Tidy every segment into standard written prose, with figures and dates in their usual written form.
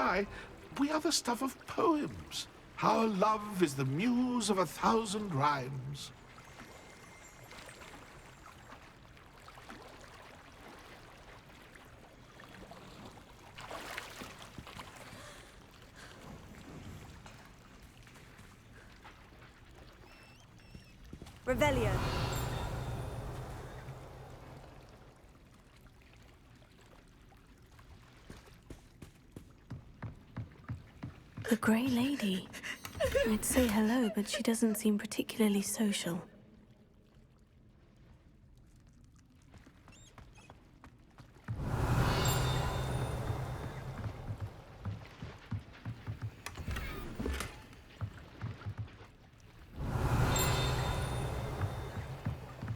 I, we are the stuff of poems. Our love is the muse of 1,000 rhymes. Revelio. The Grey Lady. I'd say hello, but she doesn't seem particularly social.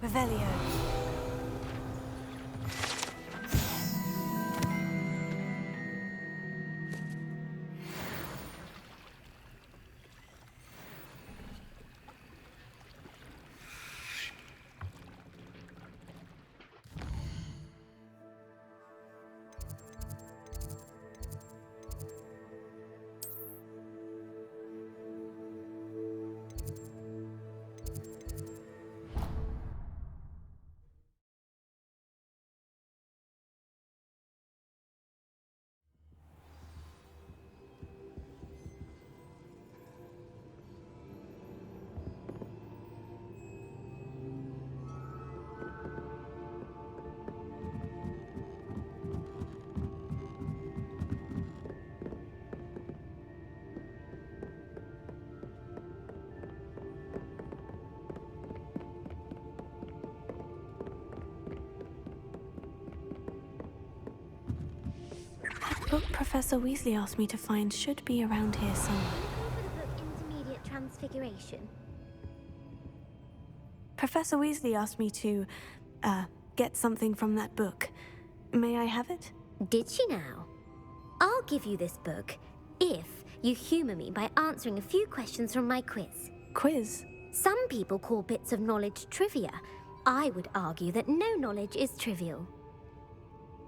Revelio. The book Professor Weasley asked me to find should be around here somewhere. Over the book Intermediate Transfiguration. Professor Weasley asked me to, get something from that book. May I have it? Did she now? I'll give you this book if you humor me by answering a few questions from my quiz. Quiz? Some people call bits of knowledge trivia. I would argue that no knowledge is trivial.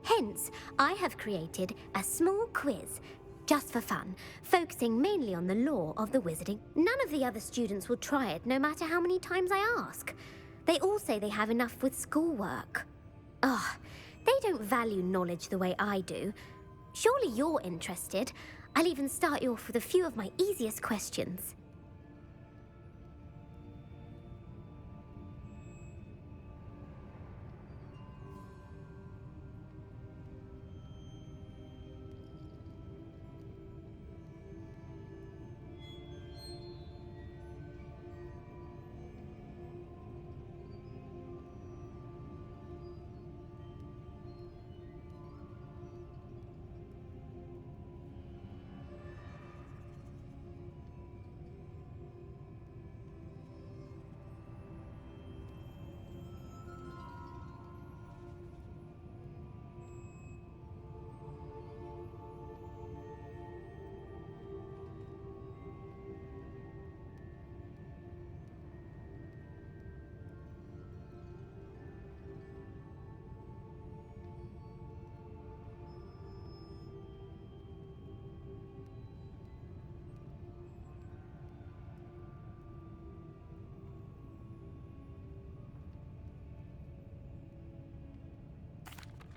Hence, I have created a small quiz, just for fun, focusing mainly on the lore of the wizarding. None of the other students will try it, no matter how many times I ask. They all say they have enough with schoolwork. Ugh, they don't value knowledge the way I do. Surely you're interested. I'll even start you off with a few of my easiest questions.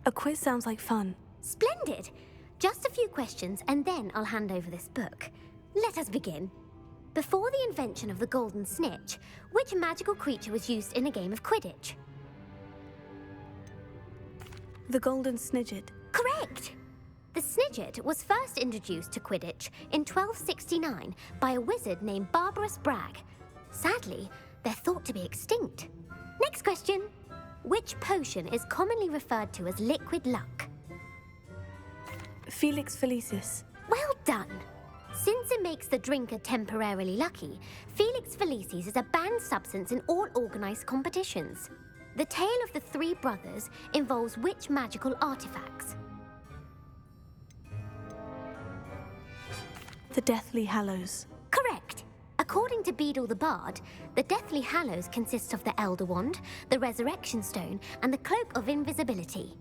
A quiz sounds like fun. Splendid! Just a few questions and then I'll hand over this book. Let us begin. Before the invention of the golden snitch, which magical creature was used in a game of Quidditch? The Golden Snidget. Correct! The Snidget was first introduced to Quidditch in 1269 by a wizard named Barbarous Bragg. Sadly, they're thought to be extinct. Next question. Which potion is commonly referred to as liquid luck? Felix Felicis. Well done! Since it makes the drinker temporarily lucky, Felix Felicis is a banned substance in all organised competitions. The tale of the three brothers involves which magical artifacts? The Deathly Hallows. Correct! According to Beedle the Bard, the Deathly Hallows consists of the Elder Wand, the Resurrection Stone, and the Cloak of Invisibility.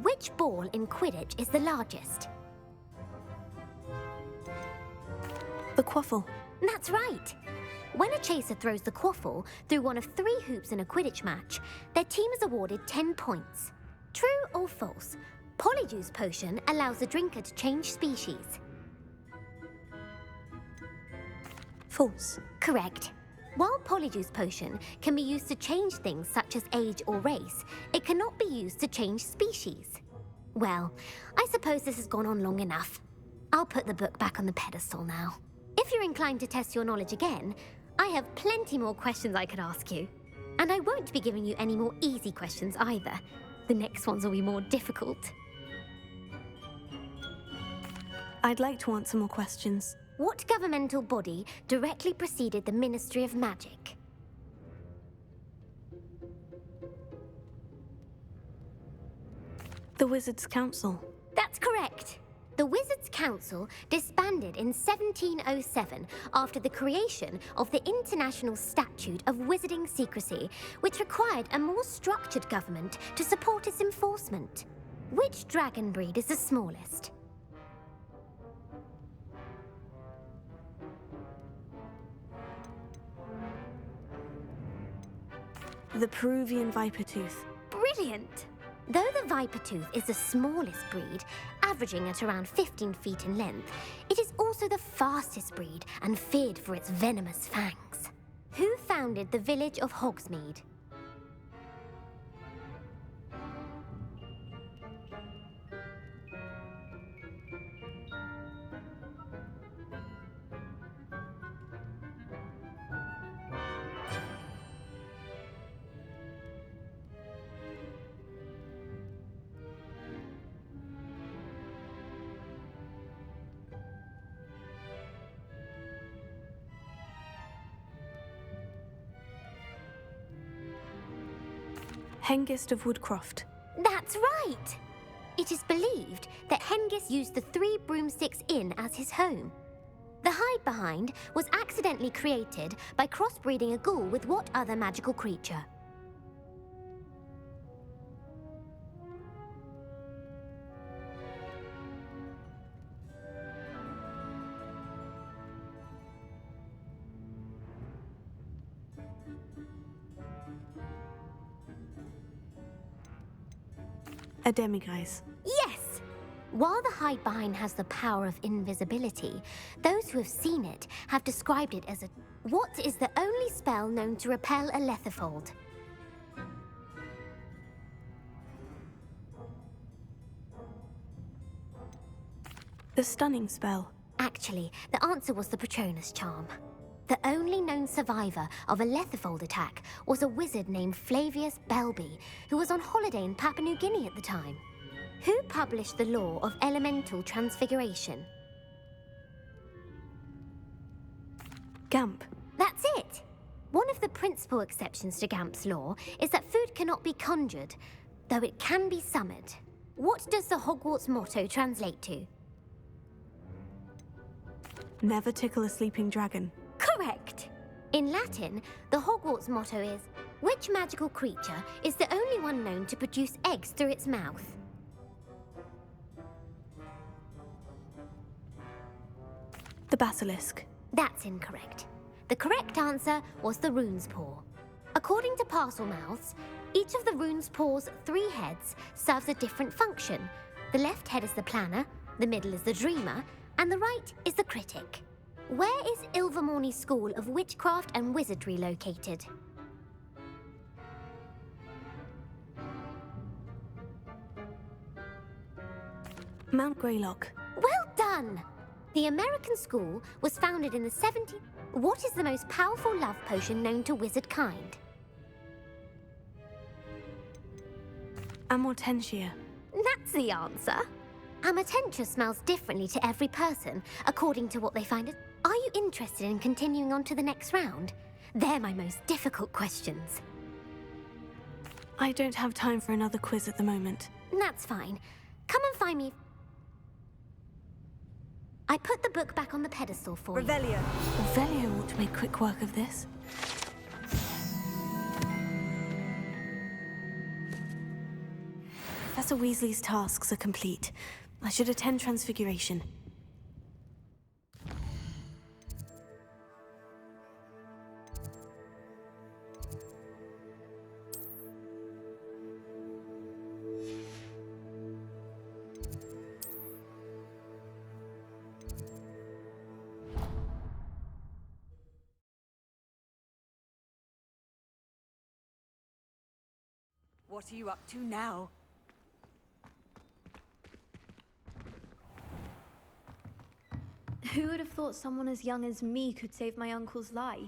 Which ball in Quidditch is the largest? The quaffle. That's right. When a chaser throws the quaffle through one of 3 hoops in a Quidditch match, their team is awarded 10 points. True or false? Polyjuice Potion allows the drinker to change species. False. Correct. While Polyjuice Potion can be used to change things such as age or race, it cannot be used to change species. Well, I suppose this has gone on long enough. I'll put the book back on the pedestal now. If you're inclined to test your knowledge again, I have plenty more questions I could ask you. And I won't be giving you any more easy questions either. The next ones will be more difficult. I'd like to answer more questions. What governmental body directly preceded the Ministry of Magic? The Wizards' Council. That's correct. The Wizards' Council disbanded in 1707 after the creation of the International Statute of Wizarding Secrecy, which required a more structured government to support its enforcement. Which dragon breed is the smallest? The Peruvian Vipertooth. Brilliant! Though the Vipertooth is the smallest breed, averaging at around 15 feet in length, it is also the fastest breed and feared for its venomous fangs. Who founded the village of Hogsmeade? Hengist of Woodcroft. That's right! It is believed that Hengist used the 3 Broomsticks Inn as his home. The hide-behind was accidentally created by crossbreeding a ghoul with what other magical creature? A demiguise. Yes! While the hide-behind has the power of invisibility, those who have seen it have described it as a... What is the only spell known to repel a lethifold? The stunning spell. Actually, the answer was the Patronus charm. The only known survivor of a lethifold attack was a wizard named Flavius Belby, who was on holiday in Papua New Guinea at the time. Who published the law of elemental transfiguration? Gamp. That's it! One of the principal exceptions to Gamp's law is that food cannot be conjured, though it can be summoned. What does the Hogwarts motto translate to? Never tickle a sleeping dragon. Correct! In Latin, the Hogwarts motto is, which magical creature is the only one known to produce eggs through its mouth? The basilisk. That's incorrect. The correct answer was the rune's paw. According to Parselmouths, each of the rune's paw's 3 heads serves a different function. The left head is the planner, the middle is the dreamer, and the right is the critic. Where is Ilvermorny School of Witchcraft and Wizardry located? Mount Greylock. Well done! The American school was founded in the 70s. What is the most powerful love potion known to wizard kind? Amortentia. That's the answer. Amortentia smells differently to every person, according to what they find. Are you interested in continuing on to the next round? They're my most difficult questions. I don't have time for another quiz at the moment. That's fine. Come and find me. I put the book back on the pedestal for you. Revelio. Revelio ought to make quick work of this. Professor Weasley's tasks are complete. I should attend Transfiguration. What are you up to now? Who would have thought someone as young as me could save my uncle's life?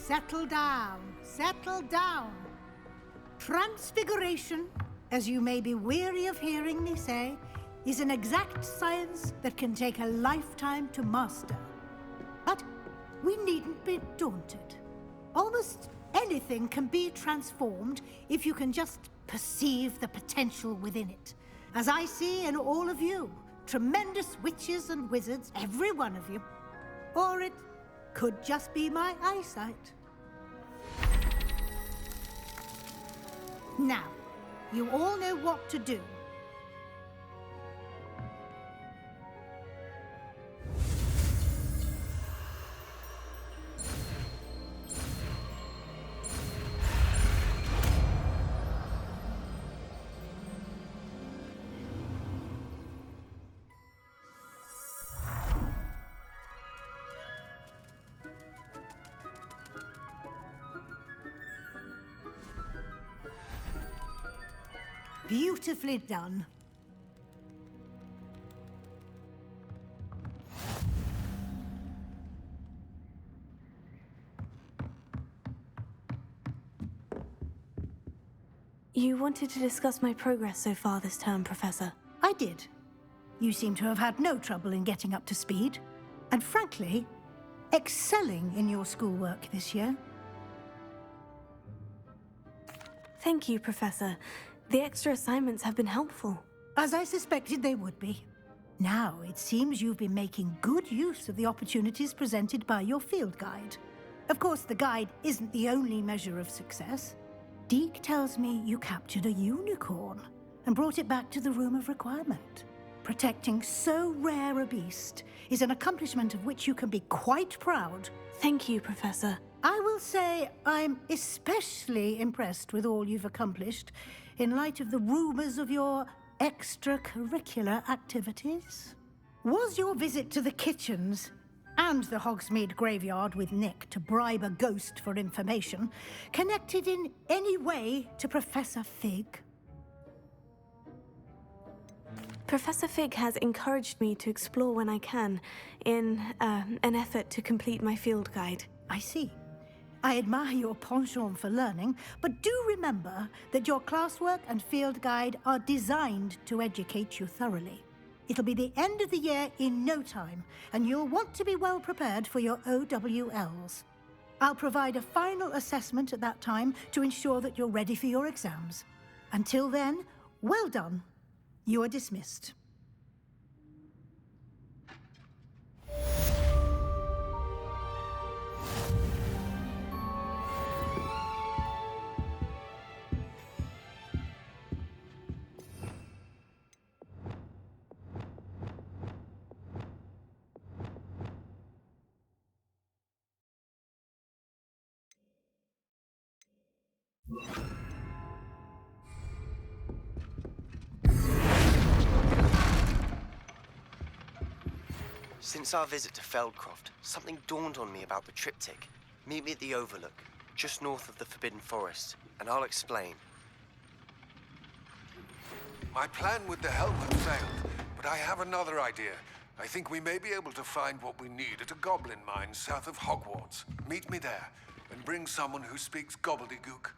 Settle down, settle down. Transfiguration, as you may be weary of hearing me say, is an exact science that can take a lifetime to master. But we needn't be daunted. Almost anything can be transformed if you can just perceive the potential within it. As I see in all of you, tremendous witches and wizards, every one of you. Or it could just be my eyesight. Now, you all know what to do. Beautifully done. You wanted to discuss my progress so far this term, Professor. I did. You seem to have had no trouble in getting up to speed. And frankly, excelling in your schoolwork this year. Thank you, Professor. The extra assignments have been helpful. As I suspected they would be. Now, it seems you've been making good use of the opportunities presented by your field guide. Of course, the guide isn't the only measure of success. Deke tells me you captured a unicorn and brought it back to the Room of Requirement. Protecting so rare a beast is an accomplishment of which you can be quite proud. Thank you, Professor. I will say I'm especially impressed with all you've accomplished in light of the rumors of your extracurricular activities. Was your visit to the kitchens and the Hogsmeade graveyard with Nick to bribe a ghost for information connected in any way to Professor Fig? Professor Fig has encouraged me to explore when I can, in an effort to complete my field guide. I see. I admire your penchant for learning, but do remember that your classwork and field guide are designed to educate you thoroughly. It'll be the end of the year in no time, and you'll want to be well prepared for your OWLs. I'll provide a final assessment at that time to ensure that you're ready for your exams. Until then, well done. You are dismissed. Since our visit to Feldcroft, something dawned on me about the triptych. Meet me at the Overlook, just north of the Forbidden Forest, and I'll explain. My plan with the helmet failed, but I have another idea. I think we may be able to find what we need at a goblin mine south of Hogwarts. Meet me there, and bring someone who speaks gobbledygook.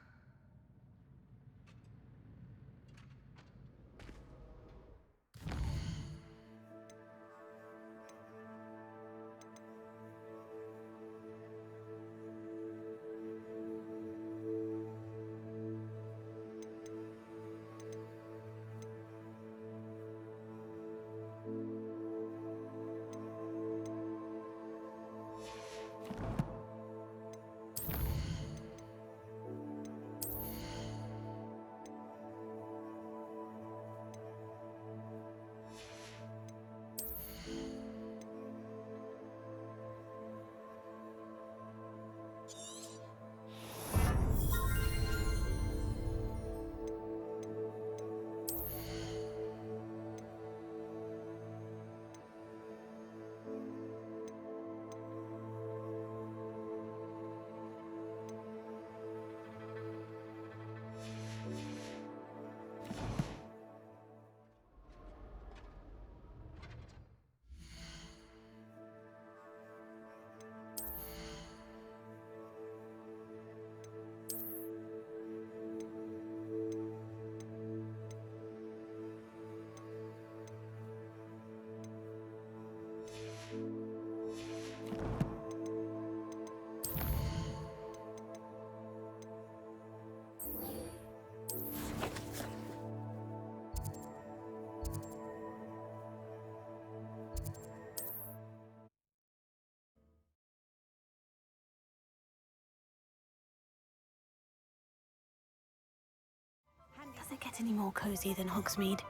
get any more cozy than Hogsmeade.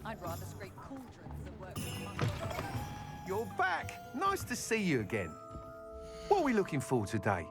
I'd rather scrape cauldrons than work with monkeys. You're back. Nice to see you again. What are we looking for today?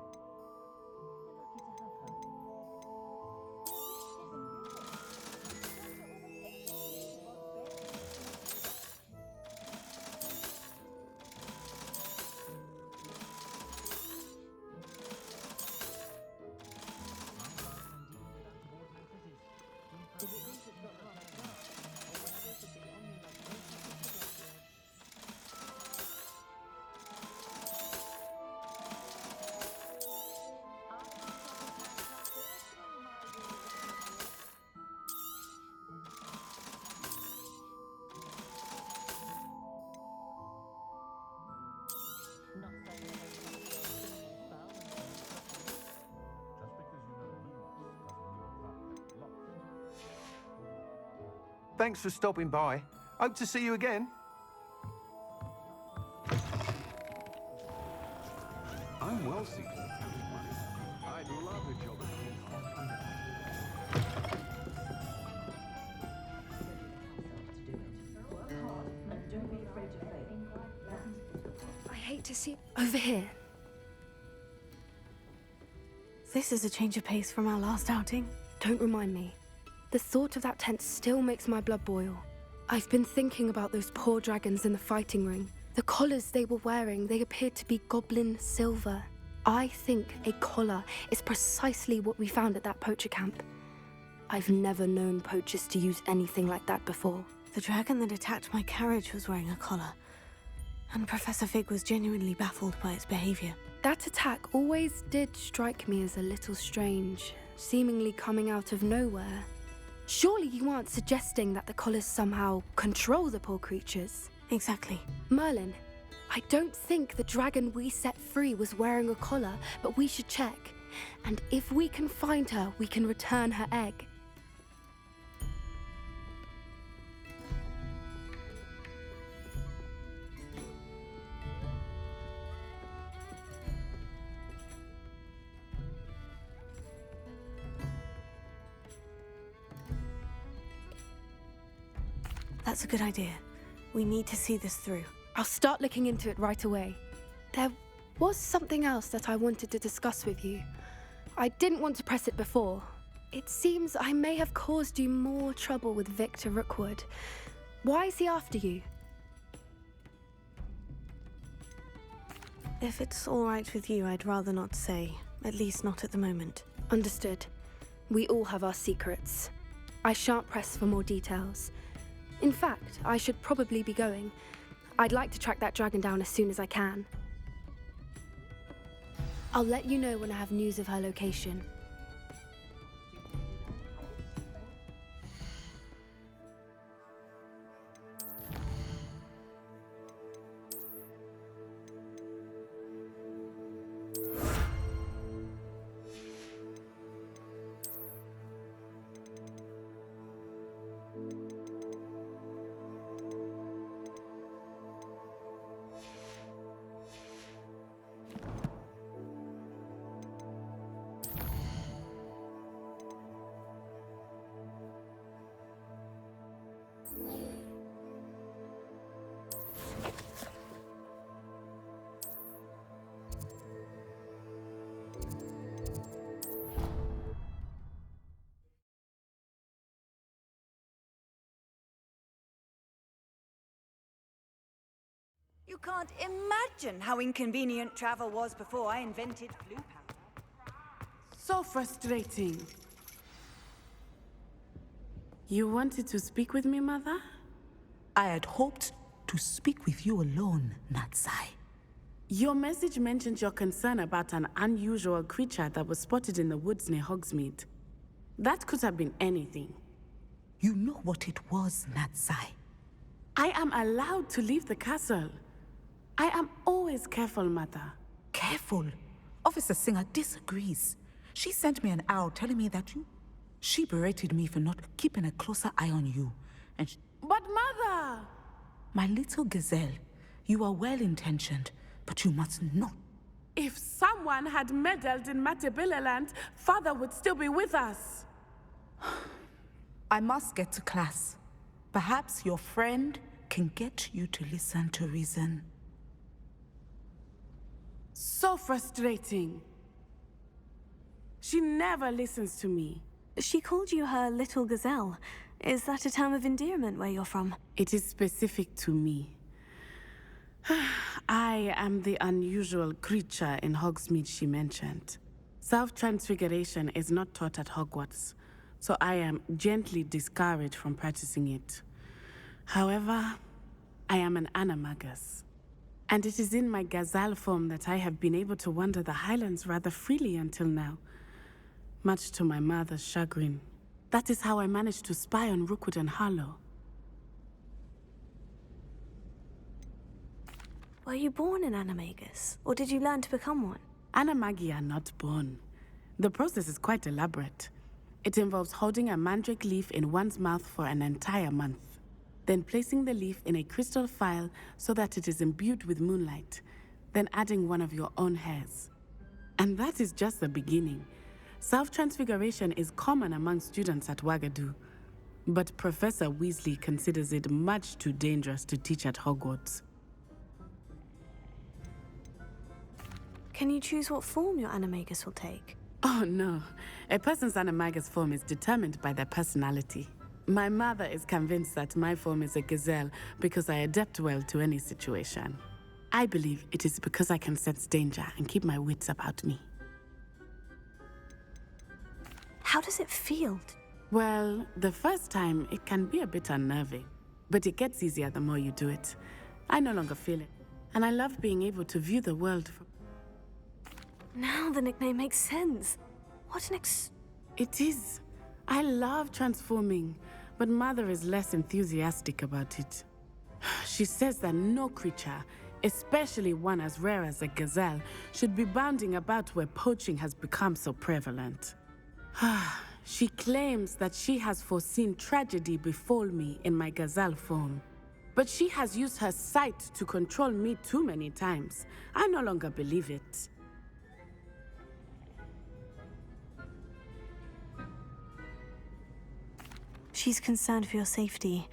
Thanks for stopping by. Hope to see you again. I'm well seeking money. I'd love a job I hate to see... Over here. This is a change of pace from our last outing. Don't remind me. The thought of that tent still makes my blood boil. I've been thinking about those poor dragons in the fighting ring. The collars they were wearing, they appeared to be goblin silver. I think a collar is precisely what we found at that poacher camp. I've never known poachers to use anything like that before. The dragon that attacked my carriage was wearing a collar, and Professor Fig was genuinely baffled by its behavior. That attack always did strike me as a little strange, seemingly coming out of nowhere. Surely you aren't suggesting that the collars somehow control the poor creatures? Exactly. Merlin, I don't think the dragon we set free was wearing a collar, but we should check. And if we can find her, we can return her egg. That's a good idea. We need to see this through. I'll start looking into it right away. There was something else that I wanted to discuss with you. I didn't want to press it before. It seems I may have caused you more trouble with Victor Rookwood. Why is he after you? If it's all right with you, I'd rather not say. At least not at the moment. Understood. We all have our secrets. I shan't press for more details. In fact, I should probably be going. I'd like to track that dragon down as soon as I can. I'll let you know when I have news of her location. You can't imagine how inconvenient travel was before I invented blue powder. So frustrating. You wanted to speak with me, Mother? I had hoped to speak with you alone, Natsai. Your message mentioned your concern about an unusual creature that was spotted in the woods near Hogsmeade. That could have been anything. You know what it was, Natsai. I am allowed to leave the castle. I am always careful, Mother. Careful? Officer Singer disagrees. She sent me an owl telling me that She berated me for not keeping a closer eye on you. And But Mother! My little gazelle, you are well-intentioned, but you must not. If someone had meddled in Matabilaland, Father would still be with us. I must get to class. Perhaps your friend can get you to listen to reason. So frustrating. She never listens to me. She called you her little gazelle. Is that a term of endearment where you're from? It is specific to me. I am the unusual creature in Hogsmeade she mentioned. Self-transfiguration is not taught at Hogwarts, so I am gently discouraged from practicing it. However, I am an animagus, and it is in my gazelle form that I have been able to wander the Highlands rather freely until now, much to my mother's chagrin. That is how I managed to spy on Rookwood and Harlow. Were you born an animagus, or did you learn to become one? Animagi are not born. The process is quite elaborate. It involves holding a mandrake leaf in one's mouth for an entire month, then placing the leaf in a crystal phial so that it is imbued with moonlight, then adding one of your own hairs. And that is just the beginning. Self-transfiguration is common among students at Wagadu, but Professor Weasley considers it much too dangerous to teach at Hogwarts. Can you choose what form your animagus will take? Oh no, a person's animagus form is determined by their personality. My mother is convinced that my form is a gazelle because I adapt well to any situation. I believe it is because I can sense danger and keep my wits about me. How does it feel? Well, the first time it can be a bit unnerving, but it gets easier the more you do it. I no longer feel it, and I love being able to view the world from... Now the nickname makes sense. What an It is. I love transforming, but Mother is less enthusiastic about it. She says that no creature, especially one as rare as a gazelle, should be bounding about where poaching has become so prevalent. She claims that she has foreseen tragedy befall me in my gazelle form. But she has used her sight to control me too many times. I no longer believe it. She's concerned for your safety.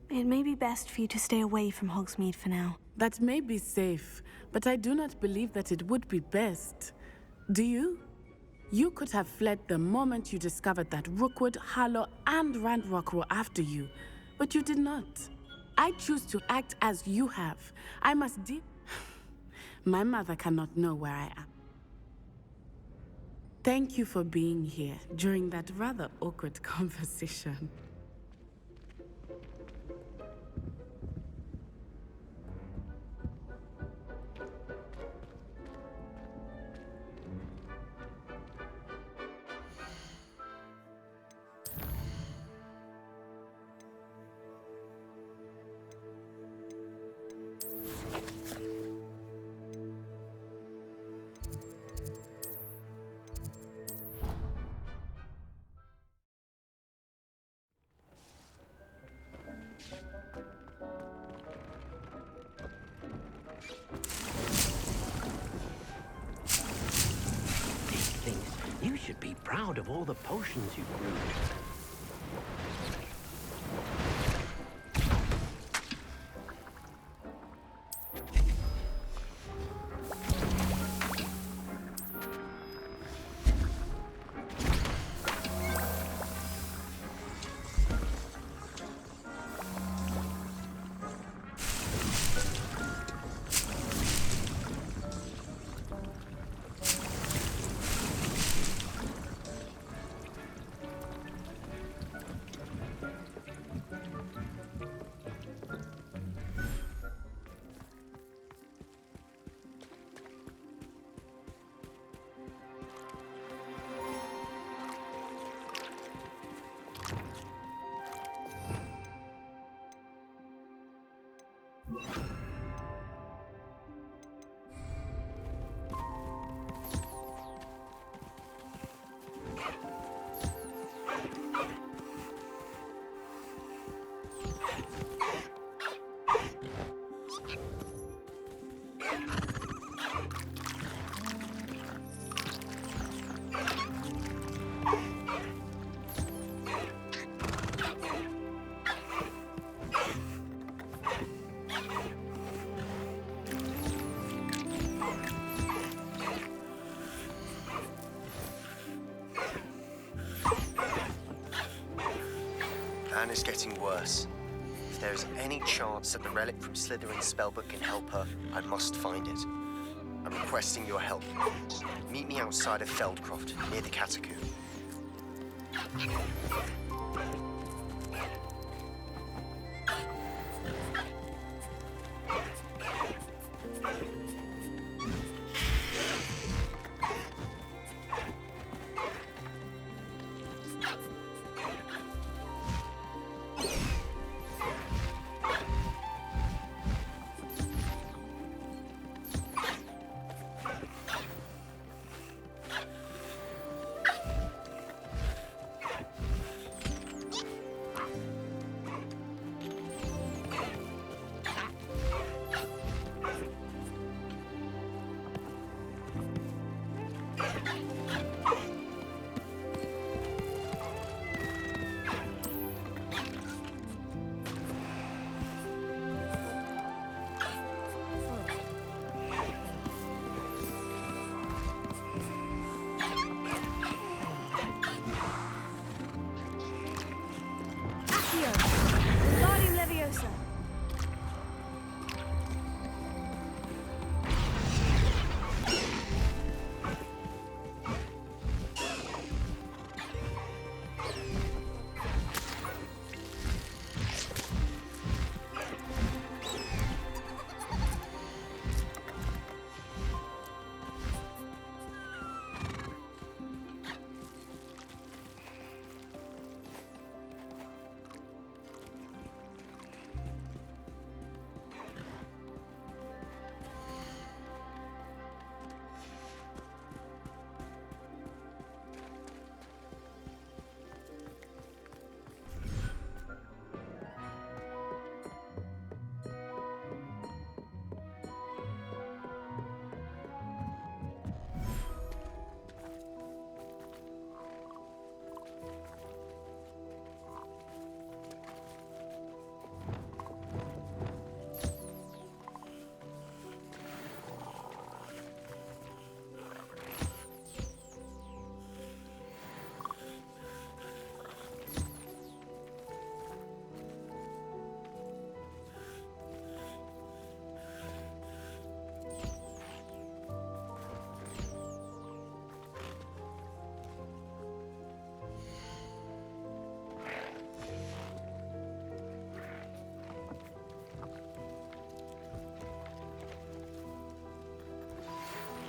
It may be best for you to stay away from Hogsmeade for now. That may be safe, but I do not believe that it would be best. Do you? You could have fled the moment you discovered that Rookwood, Harlow, and Ranrock were after you, but you did not. I choose to act as you have. I must My mother cannot know where I am. Thank you for being here during that rather awkward conversation. You should be proud of all the potions you brewed. Anna's getting worse. If there is any chance that the relic from Slytherin's spellbook can help her, I must find it. I'm requesting your help. Meet me outside of Feldcroft, near the catacomb.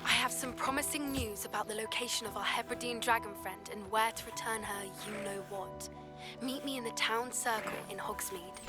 I have some promising news about the location of our Hebridean dragon friend and where to return her you-know-what. Meet me in the town circle in Hogsmeade.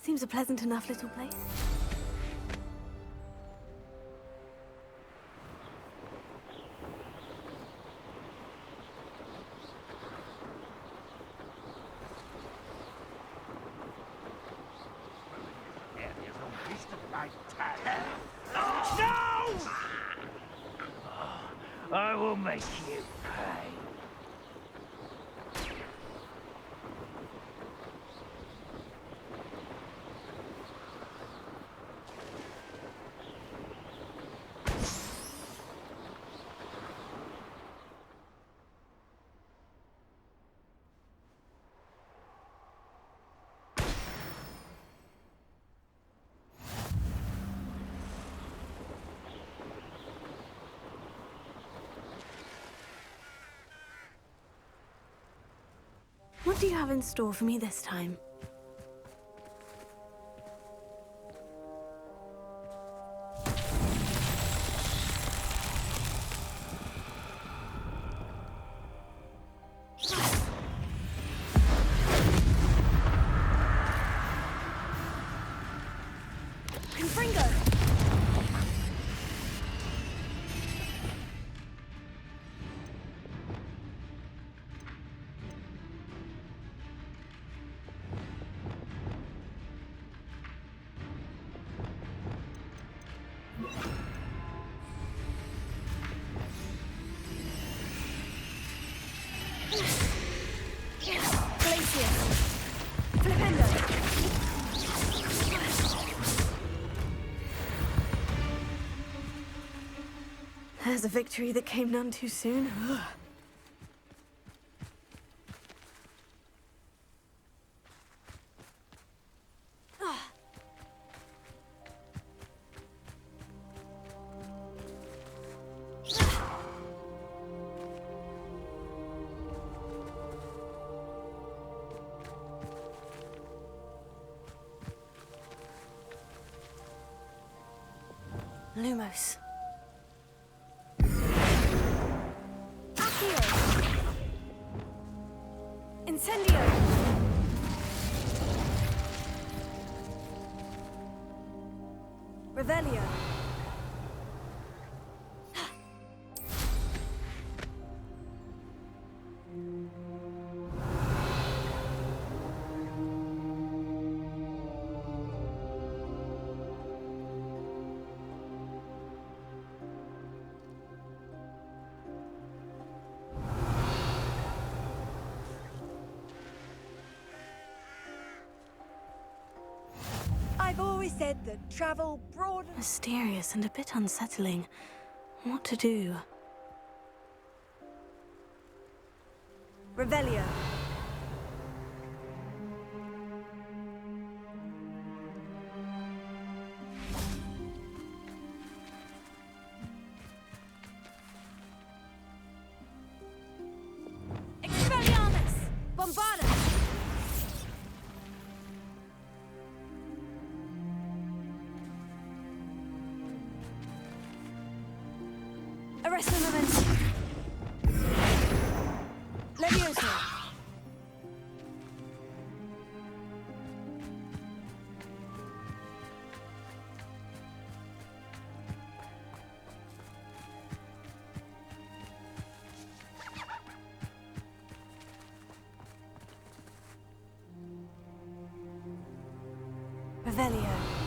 Seems a pleasant enough little place. I will make you pay. What do you have in store for me this time? There's a victory that came none too soon. Lumos. Incendio! Revelio. I've always said that travel broadens. Mysterious and a bit unsettling. What to do? Revelio. Expelliarmus! Bombarda! Arresto momento. Levioso. Revelio.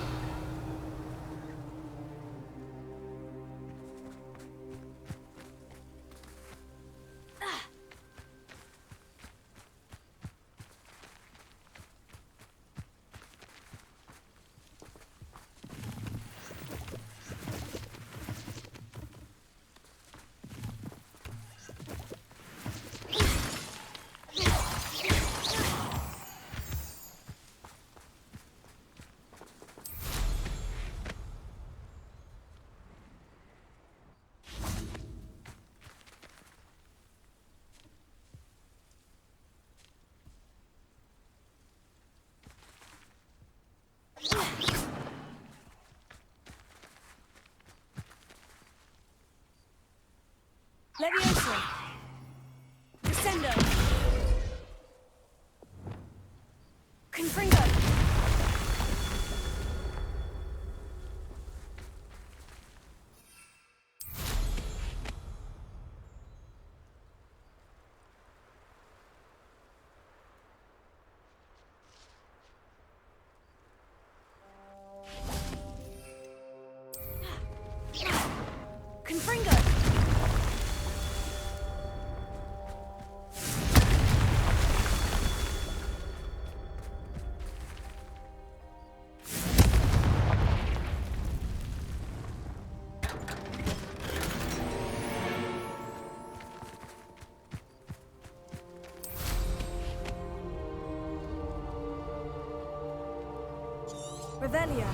Revelio.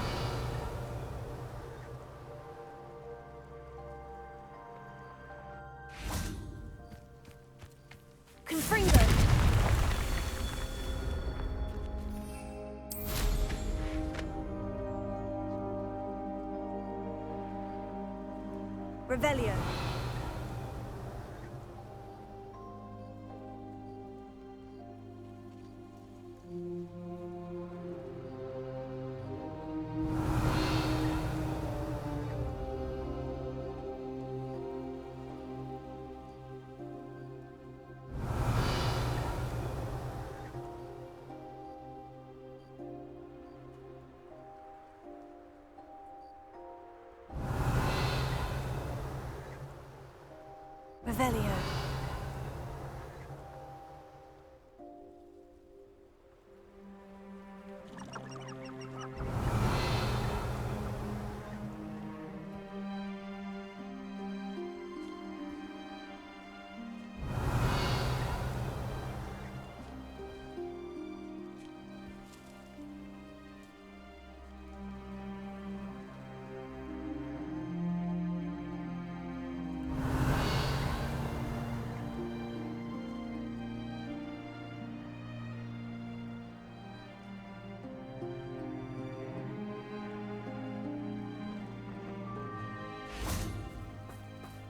Confringo. Revelio. Revelio.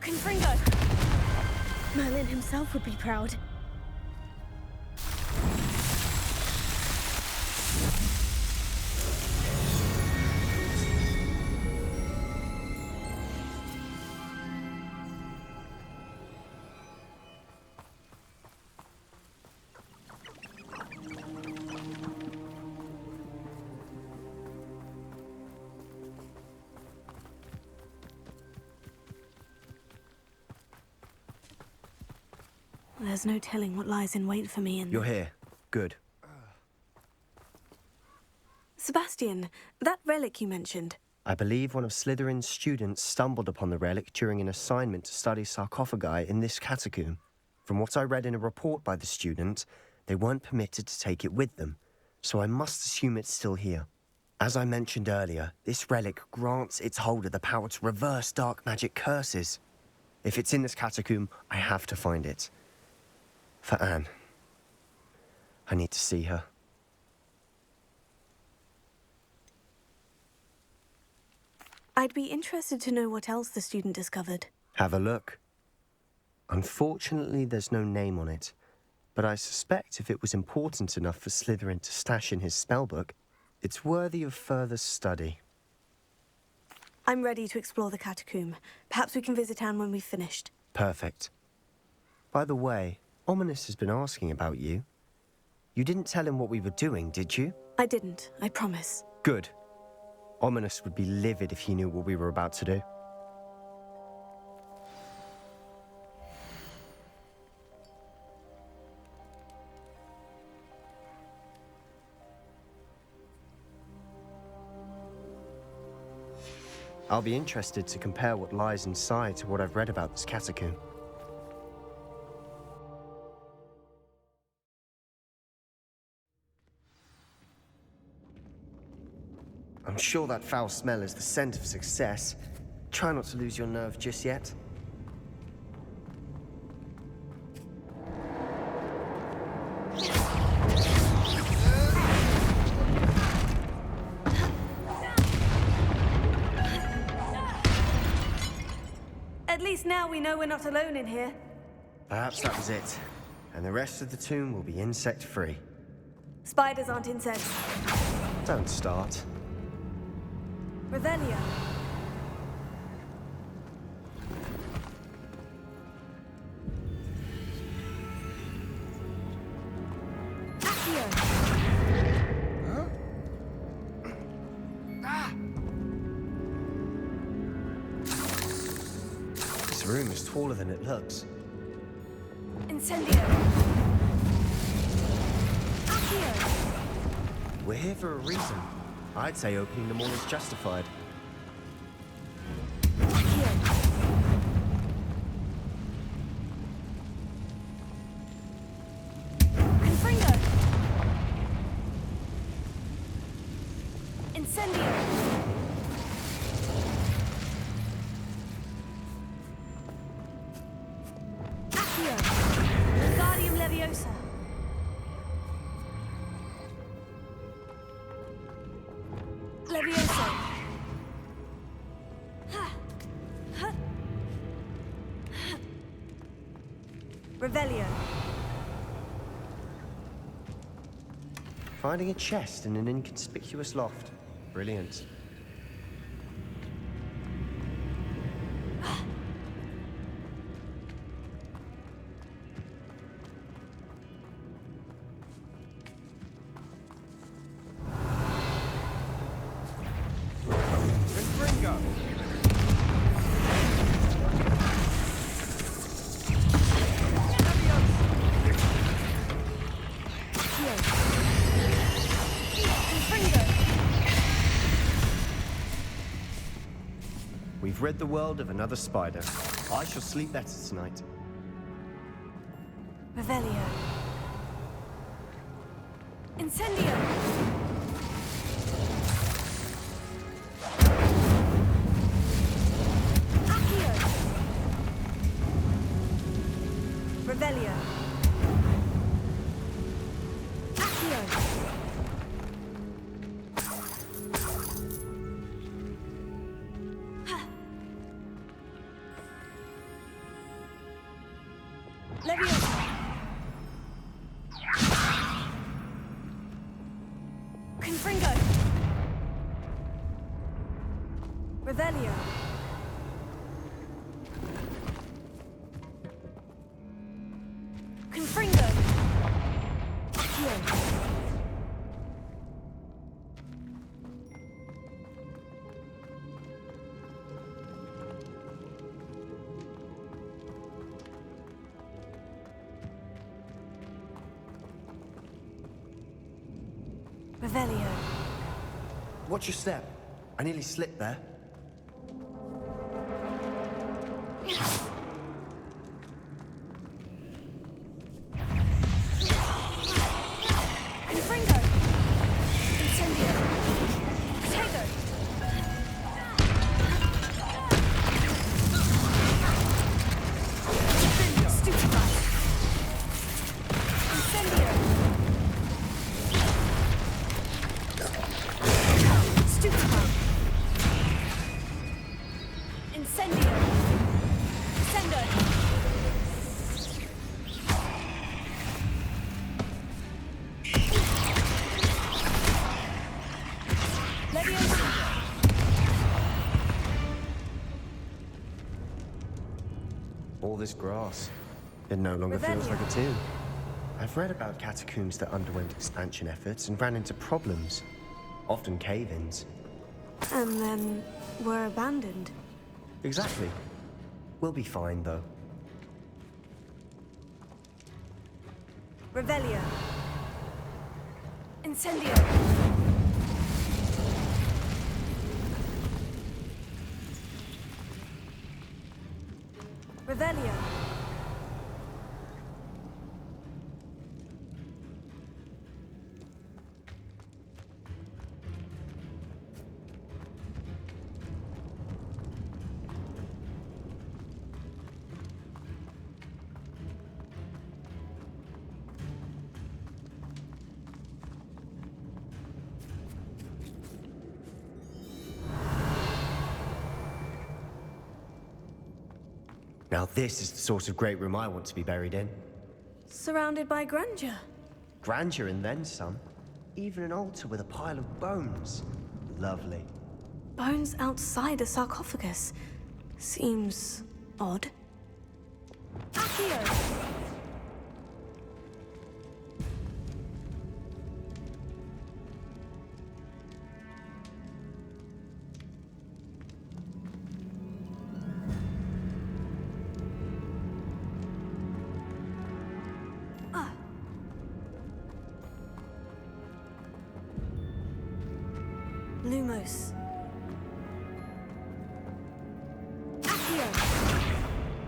Confringo! Merlin himself would be proud. There's no telling what lies in wait for me in... You're here. Good. Sebastian, that relic you mentioned. I believe one of Slytherin's students stumbled upon the relic during an assignment to study sarcophagi in this catacomb. From what I read in a report by the student, they weren't permitted to take it with them, so I must assume it's still here. As I mentioned earlier, this relic grants its holder the power to reverse dark magic curses. If it's in this catacomb, I have to find it. For Anne. I need to see her. I'd be interested to know what else the student discovered. Have a look. Unfortunately, there's no name on it, but I suspect if it was important enough for Slytherin to stash in his spellbook, it's worthy of further study. I'm ready to explore the catacomb. Perhaps we can visit Anne when we've finished. Perfect. By the way, Ominous has been asking about you. You didn't tell him what we were doing, did you? I didn't, I promise. Good. Ominous would be livid if he knew what we were about to do. I'll be interested to compare what lies inside to what I've read about this catacomb. I'm sure that foul smell is the scent of success. Try not to lose your nerve just yet. At least now we know we're not alone in here. Perhaps that was it. And the rest of the tomb will be insect-free. Spiders aren't insects. Don't start. Revelio. Accio. Huh? Ah! This room is taller than it looks. Incendio. Accio. We're here for a reason. I'd say opening them all is justified. Incendio! Leviosa. Leviosa. Revelio. Finding a chest in an inconspicuous loft. Brilliant. We've rid the world of another spider. I shall sleep better tonight. Revelio. Incendio. Accio. Revelio. Accio. Leviosa. Confringo. Revelio. Confringo. Accio. Revelio. Watch your step. I nearly slipped there. Confringo. Incendio. Tego. Stupefy. Incendio. Stupefy. Incendio. Sendo. Leviosa. All this grass. It no longer feels like a tomb. I've read about catacombs that underwent expansion efforts and ran into problems. Often cave-ins. And then were abandoned. Exactly. We'll be fine, though. Revelio. Incendio. Revelio. Now this is the sort of great room I want to be buried in. Surrounded by grandeur. Grandeur and then some. Even an altar with a pile of bones. Lovely. Bones outside a sarcophagus. Seems odd. Accio. Lumos. Accio.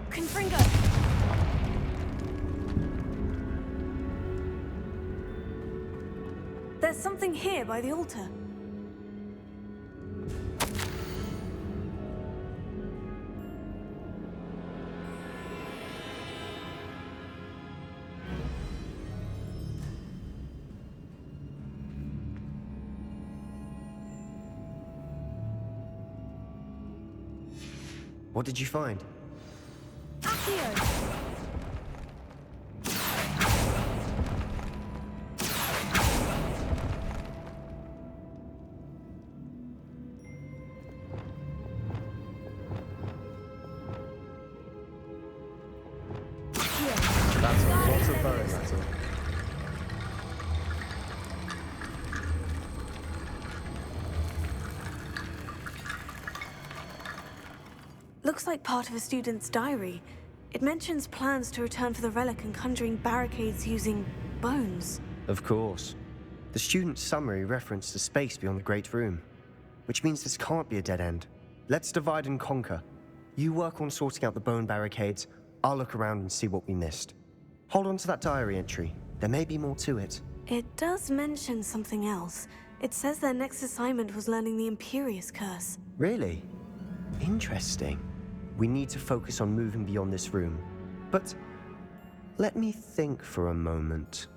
Confringo. There's something here by the altar. What did you find? Accio! That's lots of bone metal. Looks like part of a student's diary. It mentions plans to return for the relic and conjuring barricades using bones. Of course. The student's summary referenced the space beyond the Great Room, which means this can't be a dead end. Let's divide and conquer. You work on sorting out the bone barricades, I'll look around and see what we missed. Hold on to that diary entry. There may be more to it. It does mention something else. It says their next assignment was learning the Imperious Curse. Really? Interesting. We need to focus on moving beyond this room. But let me think for a moment.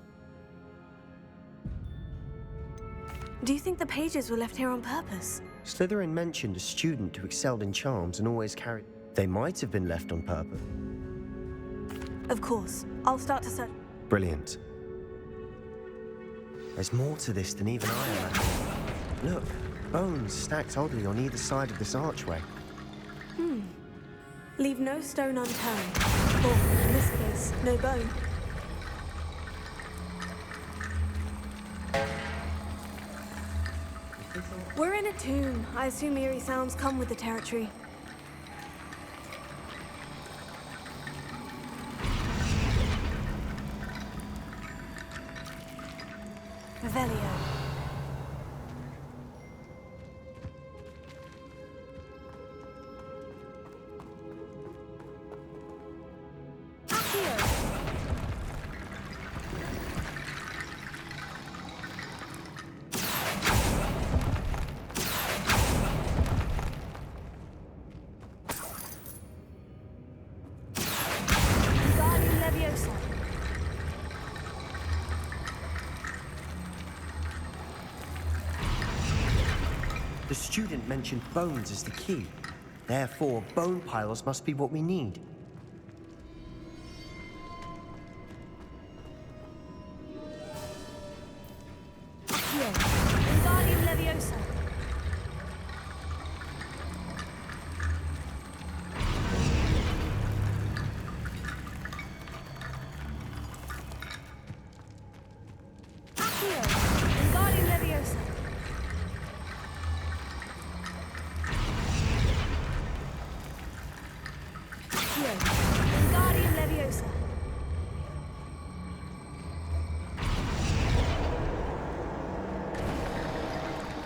Do you think the pages were left here on purpose? Slytherin mentioned a student who excelled in charms and always carried... They might have been left on purpose. Of course. I'll start to search. Brilliant. There's more to this than even I imagined. Look, bones stacked oddly on either side of this archway. Leave no stone unturned. Or, in this case, no bone. We're in a tomb. I assume eerie sounds come with the territory. Revelio. The student mentioned bones as the key. Therefore, bone piles must be what we need.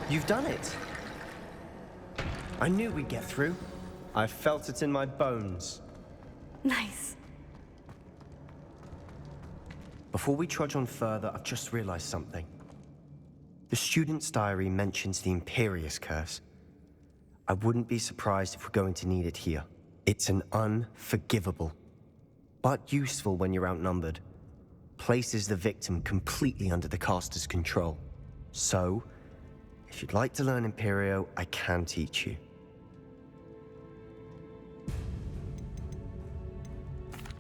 You've done it. I knew we'd get through. I felt it in my bones. Nice. Before we trudge on further, I've just realized something. The student's diary mentions the Imperious Curse. I wouldn't be surprised if we're going to need it here. It's an unforgivable, but useful when you're outnumbered. Places the victim completely under the caster's control. So, if you'd like to learn Imperio, I can teach you.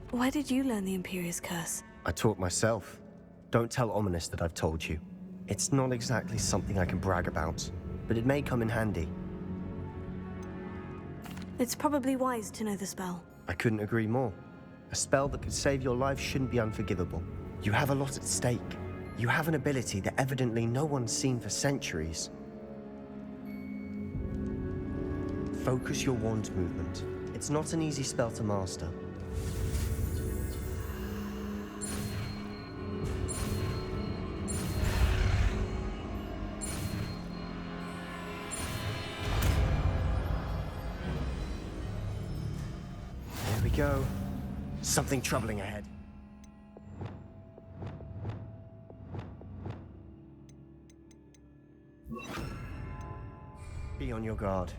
Why did you learn the Imperious Curse? I taught myself. Don't tell Ominous that I've told you. It's not exactly something I can brag about, but it may come in handy. It's probably wise to know the spell. I couldn't agree more. A spell that could save your life shouldn't be unforgivable. You have a lot at stake. You have an ability that evidently no one's seen for centuries. Focus your wand movement. It's not an easy spell to master. There we go. Something troubling ahead. Be on your guard.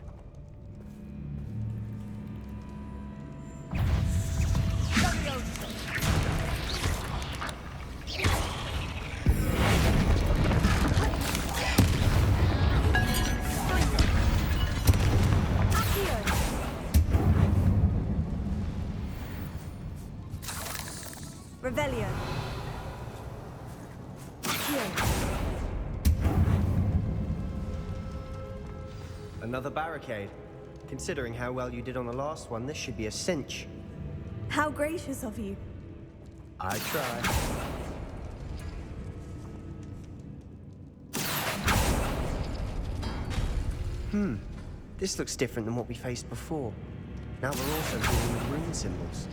Another barricade. Considering how well you did on the last one, this should be a cinch. How gracious of you. I try. This looks different than what we faced before. Now we're also dealing with rune symbols.